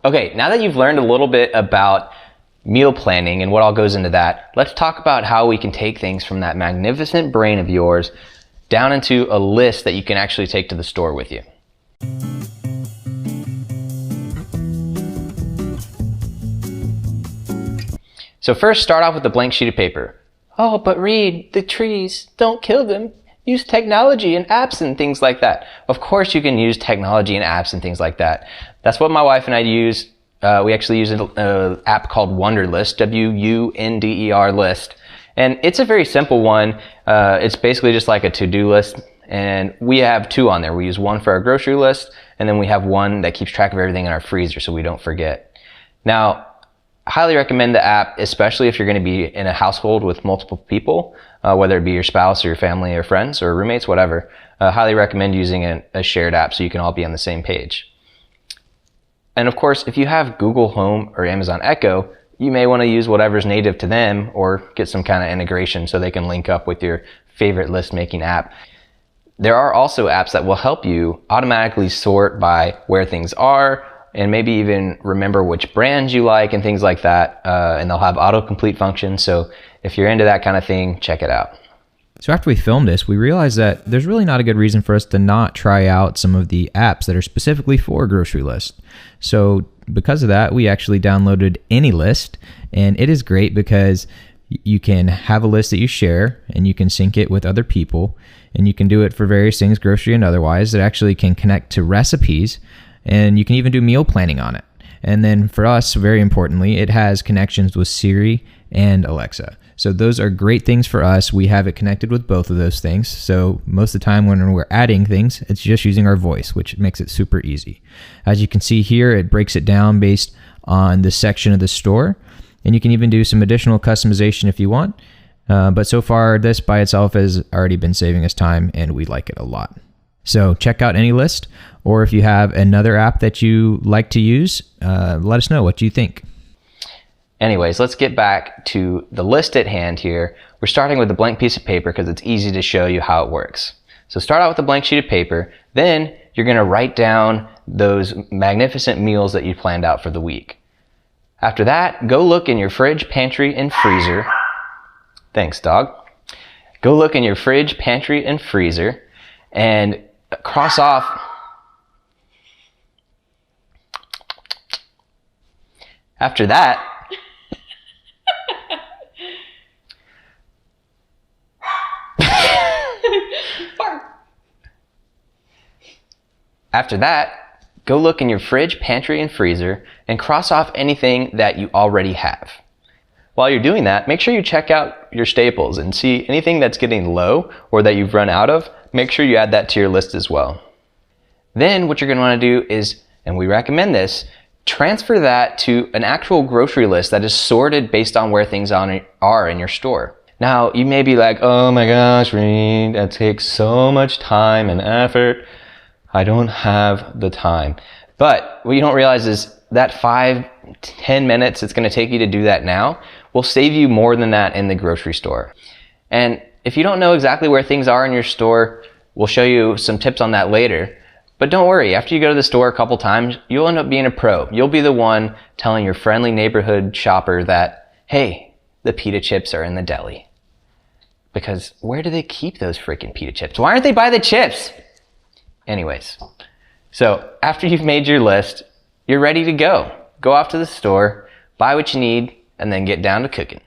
Okay, now that you've learned a little bit about meal planning and what all goes into that, let's talk about how we can take things from that magnificent brain of yours down into a list that you can actually take to the store with you. So first, start off with a blank sheet of paper. Oh, but Reed, the trees, don't kill them. Use technology and apps and things like that. Of course you can use technology and apps and things like that. That's what my wife and I use. We actually use an app called Wunderlist, W-U-N-D-E-R list. And it's a very simple one. It's basically just like a to-do list. And we have two on there. We use one for our grocery list, and then we have one that keeps track of everything in our freezer so we don't forget. Now, I highly recommend the app, especially if you're going to be in a household with multiple people, whether it be your spouse or your family or friends or roommates, whatever. Highly recommend using a shared app so you can all be on the same page. And of course, if you have Google Home or Amazon Echo, you may want to use whatever's native to them or get some kind of integration so they can link up with your favorite list making app. There are also apps that will help you automatically sort by where things are, and maybe even remember which brands you like and things like that. And they'll have autocomplete functions. So if you're into that kind of thing, check it out. So after we filmed this, we realized that there's really not a good reason for us to not try out some of the apps that are specifically for grocery lists. So because of that, we actually downloaded AnyList, and it is great because you can have a list that you share and you can sync it with other people, and you can do it for various things, grocery and otherwise. It actually can connect to recipes, and you can even do meal planning on it. And then for us, very importantly, it has connections with Siri and Alexa. So those are great things for us. We have it connected with both of those things. So most of the time when we're adding things, it's just using our voice, which makes it super easy. As you can see here, it breaks it down based on the section of the store. And you can even do some additional customization if you want. But so far, this by itself has already been saving us time, and we like it a lot. So check out AnyList, or if you have another app that you like to use, let us know what you think. Anyways, let's get back to the list at hand here. We're starting with a blank piece of paper because it's easy to show you how it works. So start out with a blank sheet of paper. Then you're going to write down those magnificent meals that you planned out for the week. After that, go look in your fridge, pantry, and freezer. Thanks, dog. Go look in your fridge, pantry, and freezer and cross off. After that, go look in your fridge, pantry, and freezer and cross off anything that you already have. While you're doing that, make sure you check out your staples and see anything that's getting low or that you've run out of. Make sure you add that to your list as well. Then what you're going to want to do is, and we recommend this, transfer that to an actual grocery list that is sorted based on where things are in your store. Now, you may be like, oh my gosh, Reed, that takes so much time and effort. I don't have the time. But what you don't realize is that 5-10 minutes it's going to take you to do that now will save you more than that in the grocery store. And if you don't know exactly where things are in your store, we'll show you some tips on that later. But don't worry, after you go to the store a couple times, you'll end up being a pro. You'll be the one telling your friendly neighborhood shopper that, hey, the pita chips are in the deli. Because where do they keep those freaking pita chips? Why aren't they by the chips? Anyways, so after you've made your list, you're ready to go. Go off to the store, buy what you need, and then get down to cooking.